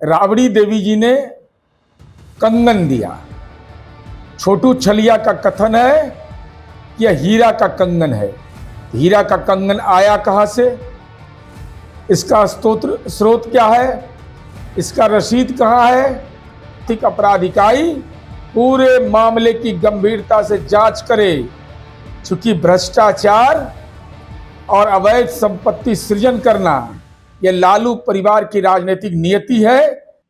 राबड़ी देवी जी ने कंगन दिया। छोटू छलिया का कथन है कि यह हीरा का कंगन है। हीरा का कंगन आया कहां से, इसका स्रोत क्या है, इसका रसीद कहां है। आर्थिक अपराध इकाई पूरे मामले की गंभीरता से जांच करे, चूंकि भ्रष्टाचार और अवैध संपत्ति सृजन करना यह लालू परिवार की राजनीतिक नियति है।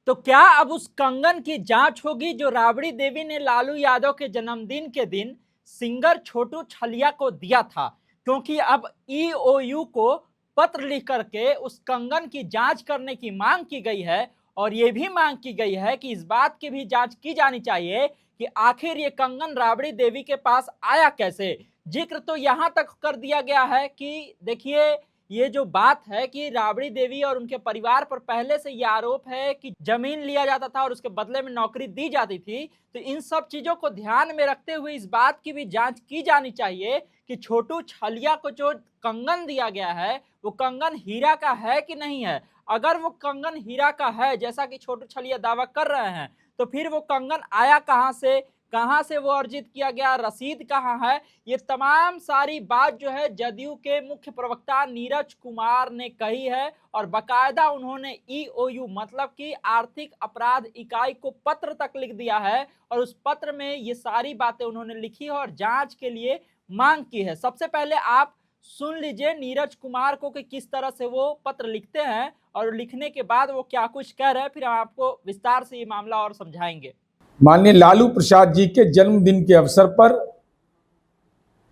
तो क्या अब उस कंगन की जांच होगी जो राबड़ी देवी ने लालू यादव के जन्मदिन के दिन सिंगर छोटू छलिया को दिया था? क्योंकि अब ईओयू को पत्र लिख करके उस कंगन की जांच करने की मांग की गई है और यह भी मांग की गई है कि इस बात की भी जांच की जानी चाहिए कि आखिर ये कंगन राबड़ी देवी के पास आया कैसे। जिक्र तो यहां तक कर दिया गया है कि देखिए, ये जो बात है कि राबड़ी देवी और उनके परिवार पर पहले से ये आरोप है कि जमीन लिया जाता था और उसके बदले में नौकरी दी जाती थी। तो इन सब चीजों को ध्यान में रखते हुए इस बात की भी जांच की जानी चाहिए कि छोटू छलिया को जो कंगन दिया गया है वो कंगन हीरा का है कि नहीं है। अगर वो कंगन हीरा का है जैसा कि छोटू छलिया दावा कर रहे हैं, तो फिर वो कंगन आया कहां से वो अर्जित किया गया, रसीद कहां है। ये तमाम सारी बात जो है जदयू के मुख्य प्रवक्ता नीरज कुमार ने कही है और बकायदा उन्होंने ईओयू मतलब कि आर्थिक अपराध इकाई को पत्र तक लिख दिया है और उस पत्र में ये सारी बातें उन्होंने लिखी है और जांच के लिए मांग की है। सबसे पहले आप सुन लीजिए नीरज कुमार को कि किस तरह से वो पत्र लिखते हैं और लिखने के बाद वो क्या कुछ कह रहे हैं, फिर हम आपको विस्तार से ये मामला और समझाएंगे। माननीय लालू प्रसाद जी के जन्मदिन के अवसर पर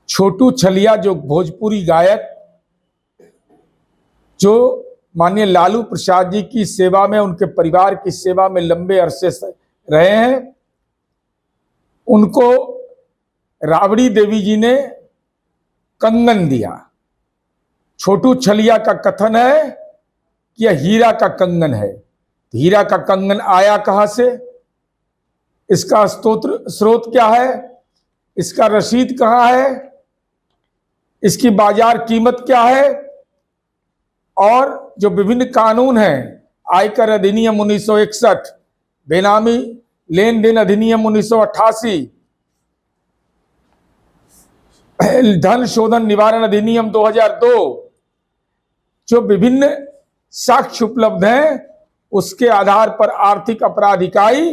छोटू छलिया, जो भोजपुरी गायक, जो माननीय लालू प्रसाद जी की सेवा में, उनके परिवार की सेवा में लंबे अरसे से रहे हैं, उनको राबड़ी देवी जी ने कंगन दिया। छोटू छलिया का कथन है कि यह हीरा का कंगन है। हीरा का कंगन आया कहां से, इसका स्रोत क्या है, इसका रसीद कहां है, इसकी बाजार कीमत क्या है, और जो विभिन्न कानून हैं, आयकर अधिनियम 1961, बेनामी लेन देन अधिनियम 1988, धन शोधन निवारण अधिनियम 2002, जो विभिन्न साक्ष्य उपलब्ध हैं, उसके आधार पर आर्थिक अपराध इकाई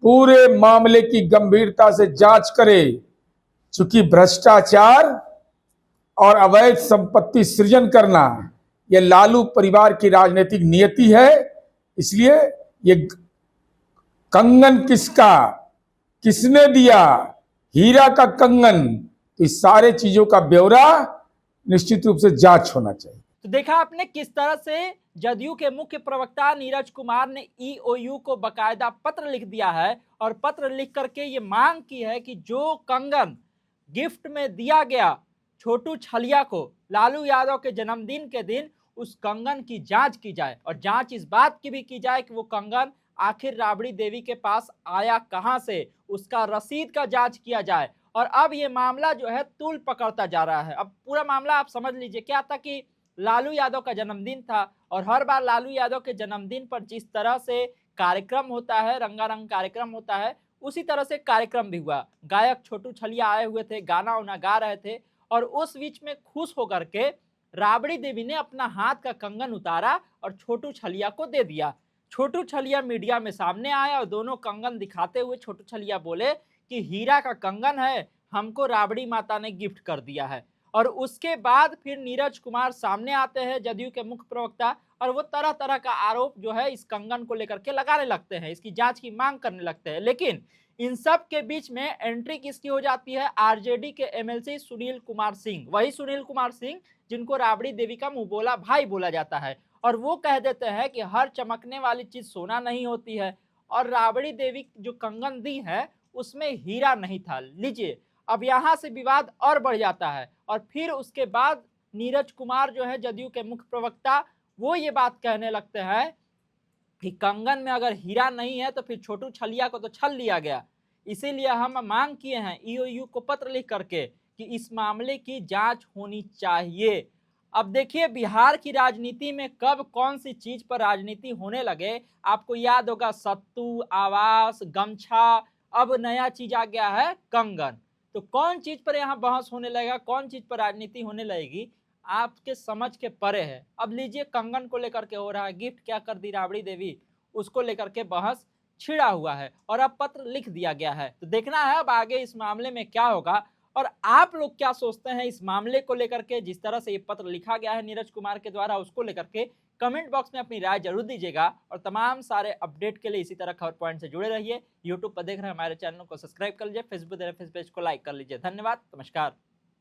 पूरे मामले की गंभीरता से जांच करे, चूंकि भ्रष्टाचार और अवैध संपत्ति सृजन करना यह लालू परिवार की राजनीतिक नियति है। इसलिए ये कंगन किसका, किसने दिया, हीरा का कंगन, तो इस सारे चीजों का ब्यौरा निश्चित रूप से जांच होना चाहिए। तो देखा आपने किस तरह से जदयू के मुख्य प्रवक्ता नीरज कुमार ने ईओयू को बकायदा पत्र लिख दिया है और पत्र लिख करके ये मांग की है कि जो कंगन गिफ्ट में दिया गया छोटू छलिया को लालू यादव के जन्मदिन के दिन, उस कंगन की जांच की जाए और जांच इस बात की भी की जाए कि वो कंगन आखिर राबड़ी देवी के पास आया कहां से, उसका रसीद का जांच किया जाए। और अब ये मामला जो है तूल पकड़ता जा रहा है। अब पूरा मामला आप समझ लीजिए, क्या था कि लालू यादव का जन्मदिन था और हर बार लालू यादव के जन्मदिन पर जिस तरह से कार्यक्रम होता है, रंगारंग कार्यक्रम होता है, उसी तरह से कार्यक्रम भी हुआ। गायक छोटू छलिया आए हुए थे, गाना उना गा रहे थे और उस बीच में खुश होकर के राबड़ी देवी ने अपना हाथ का कंगन उतारा और छोटू छलिया को दे दिया। छोटू छलिया मीडिया में सामने आया और दोनों कंगन दिखाते हुए छोटू छलिया बोले कि हीरा का कंगन है, हमको राबड़ी माता ने गिफ्ट कर दिया है। और उसके बाद फिर नीरज कुमार सामने आते हैं, जदयू के मुख्य प्रवक्ता, और वो तरह तरह का आरोप जो है इस कंगन को लेकर के लगाने लगते हैं, इसकी जांच की मांग करने लगते हैं। लेकिन इन सब के बीच में एंट्री किसकी हो जाती है? आरजेडी के एमएलसी सुनील कुमार सिंह, वही सुनील कुमार सिंह जिनको राबड़ी देवी का मुंह बोला भाई बोला जाता है। और वो कह देते हैं कि हर चमकने वाली चीज सोना नहीं होती है और राबड़ी देवी जो कंगन दी है उसमें हीरा नहीं था। लीजिए, अब यहां से विवाद और बढ़ जाता है और फिर उसके बाद नीरज कुमार जो है जदयू के मुख्य प्रवक्ता, वो ये बात कहने लगते हैं कि कंगन में अगर हीरा नहीं है तो फिर छोटू छलिया को तो छल लिया गया। इसीलिए हम मांग किए हैं ईओयू को पत्र लिख करके कि इस मामले की जांच होनी चाहिए। अब देखिए बिहार की राजनीति में कब कौन सी चीज पर राजनीति होने लगे। आपको याद होगा सत्तू, आवास, गमछा, अब नया चीज आ गया है कंगन। तो कौन चीज पर यहाँ बहस होने लगेगा, कौन चीज पर राजनीति होने लगेगी, आपके समझ के परे है। अब लीजिए कंगन को लेकर के हो रहा है, गिफ्ट क्या कर दी राबड़ी देवी, उसको लेकर के बहस छिड़ा हुआ है और अब पत्र लिख दिया गया है। तो देखना है अब आगे इस मामले में क्या होगा और आप लोग क्या सोचते हैं इस मामले को लेकर के। जिस तरह से ये पत्र लिखा गया है नीरज कुमार के द्वारा, उसको लेकर के कमेंट बॉक्स में अपनी राय जरूर दीजिएगा और तमाम सारे अपडेट के लिए इसी तरह खबर पॉइंट से जुड़े रहिए। यूट्यूब पर देख रहे हैं हमारे चैनल को सब्सक्राइब कर लीजिए, फेसबुक देख रहे हैं फेस पेज को लाइक कर लीजिए। धन्यवाद, नमस्कार।